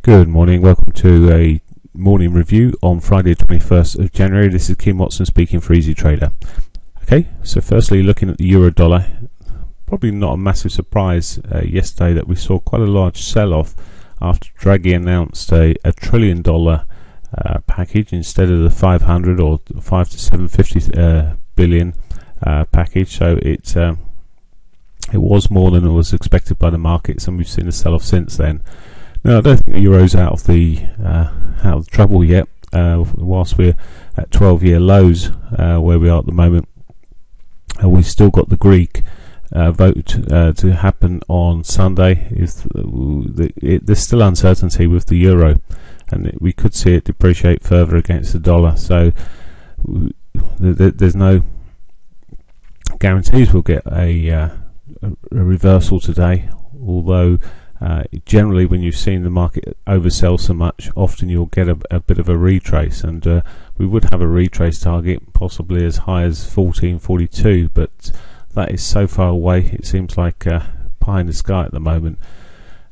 Good morning, welcome to a morning review on Friday 21st of January. This is Kim Watson speaking for Easy Trader. Okay, so firstly looking at the euro dollar, probably not a massive surprise yesterday that we saw quite a large sell-off after Draghi announced a $1 trillion package instead of the 500 or 5 to 750 billion package. So it was more than it was expected by the markets, and we've seen a sell-off since then. Now, I don't think the euro's out of the trouble yet. Whilst we're at 12-year lows where we are at the moment, we've still got the Greek vote to happen on Sunday. There's still uncertainty with the euro, and we could see it depreciate further against the dollar. So there's no guarantees we'll get a reversal today, although generally when you've seen the market oversell so much, often you'll get a bit of a retrace, and we would have a retrace target possibly as high as 1442, but that is so far away it seems like pie in the sky at the moment.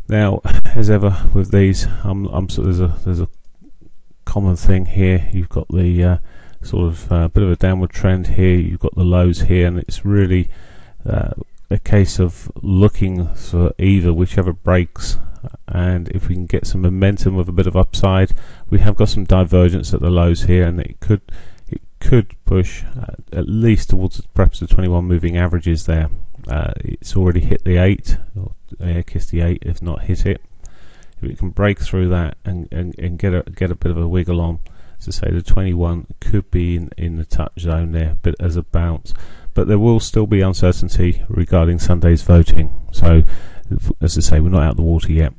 Now, as ever with these, there's a common thing here. You've got the sort of bit of a downward trend here, you've got the lows here, and it's really a case of looking for whichever breaks, and if we can get some momentum with a bit of upside. We have got some divergence at the lows here, and it could push at least towards perhaps the 21 moving averages there. It's already hit the 8, or kissed the 8 if not hit it. If it can break through that and get a bit of a wiggle on, as I say, the 21 could be in the touch zone there, but as a bounce. But there will still be uncertainty regarding Sunday's voting. So, as I say, we're not out of the water yet.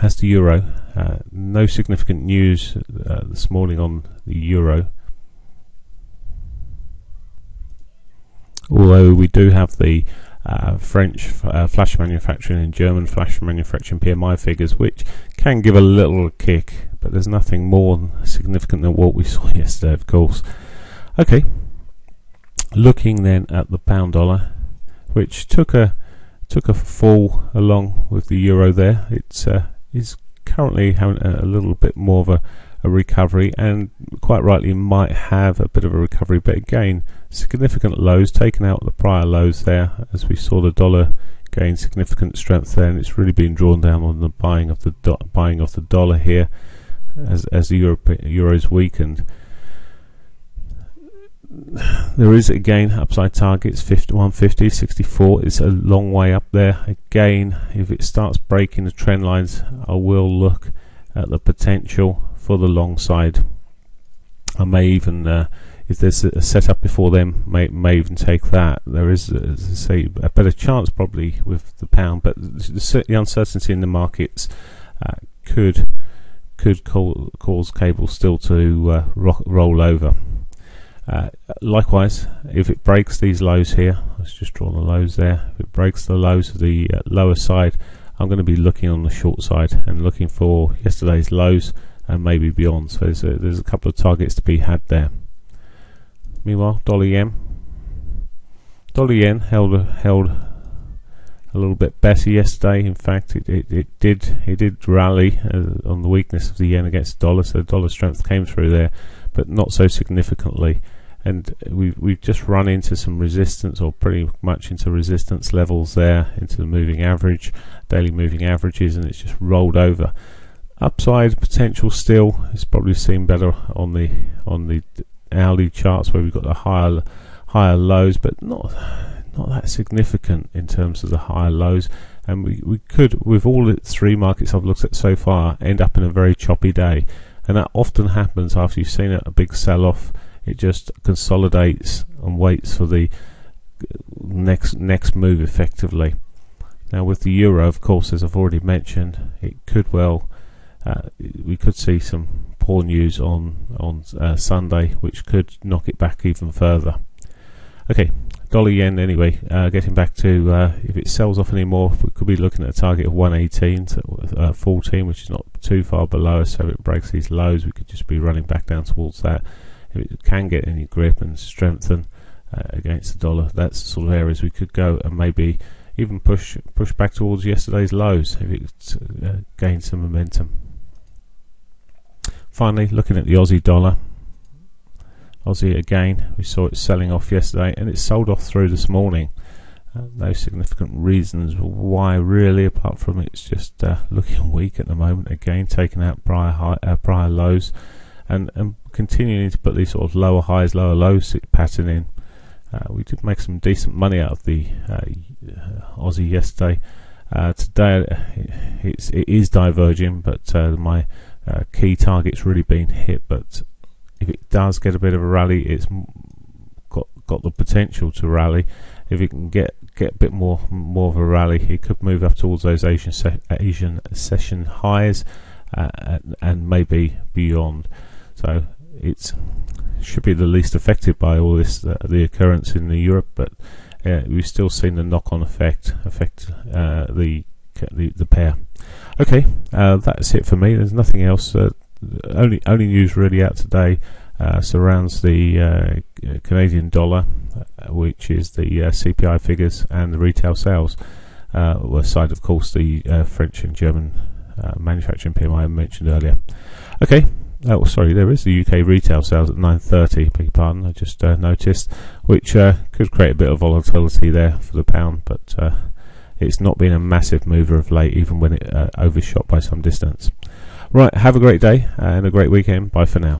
As to euro, no significant news this morning on the euro. Although we do have the French flash manufacturing and German flash manufacturing PMI figures, which can give a little kick, but there's nothing more significant than what we saw yesterday, of course. Okay. Looking then at the pound dollar, which took a fall along with the euro there. It's is currently having a little bit more of a recovery, and quite rightly might have a bit of a recovery, but again significant lows taken out the prior lows there, as we saw the dollar gain significant strength there, and it's really been drawn down on the buying of the dollar here as the euro's weakened. There is again upside targets 150, 64. It's a long way up there. Again, if it starts breaking the trend lines, I will look at the potential for the long side. I may even, if there's a setup before them, may even take that. There is, as I say, a better chance probably with the pound, but the uncertainty in the markets could cause cable still to roll over. Likewise, if it breaks these lows here, let's just draw the lows there. If it breaks the lows of the lower side, I'm going to be looking on the short side and looking for yesterday's lows and maybe beyond. So there's a couple of targets to be had there. Meanwhile, dollar yen held a little bit better yesterday. In fact, it did rally on the weakness of the yen against the dollar, so the dollar strength came through there, but not so significantly. And we've just run into some resistance, or pretty much into resistance levels there, into the moving average, daily moving averages, and it's just rolled over. Upside potential still is probably seen better on the hourly charts, where we've got the higher lows, but not that significant in terms of the higher lows. And we could, with all the three markets I've looked at so far, end up in a very choppy day. And that often happens after you've seen a big sell-off. It just consolidates and waits for the next move effectively. Now with the euro, of course, as I've already mentioned, it could well, we could see some poor news on Sunday, which could knock it back even further. Okay, dollar yen anyway, getting back to if it sells off anymore, we could be looking at a target of 118 to 14, which is not too far below us. So if it breaks these lows, we could just be running back down towards that. If it can get any grip and strengthen against the dollar, that's the sort of areas we could go, and maybe even push back towards yesterday's lows if it gains some momentum. Finally, looking at the Aussie dollar. Aussie again, we saw it selling off yesterday and it sold off through this morning. No significant reasons why really, apart from it's just looking weak at the moment. Again, taking out prior lows and continuing to put these sort of lower highs, lower lows pattern in. We did make some decent money out of the Aussie yesterday. Today it is diverging, but my key target's really been hit. But if it does get a bit of a rally, it's got the potential to rally. If it can get a bit more of a rally, it could move up towards those Asian session highs and maybe beyond. So it should be the least affected by all this, the occurrence in Europe, but we've still seen the knock-on affect the pair. Okay, that's it for me. There's nothing else. Only news really out today surrounds the Canadian dollar, which is the CPI figures and the retail sales. Aside, of course, the French and German manufacturing PMI I mentioned earlier. Okay. Oh, sorry, there is the UK retail sales at 9:30, beg your pardon, I just noticed, which could create a bit of volatility there for the pound, but it's not been a massive mover of late, even when it overshot by some distance. Right, have a great day and a great weekend. Bye for now.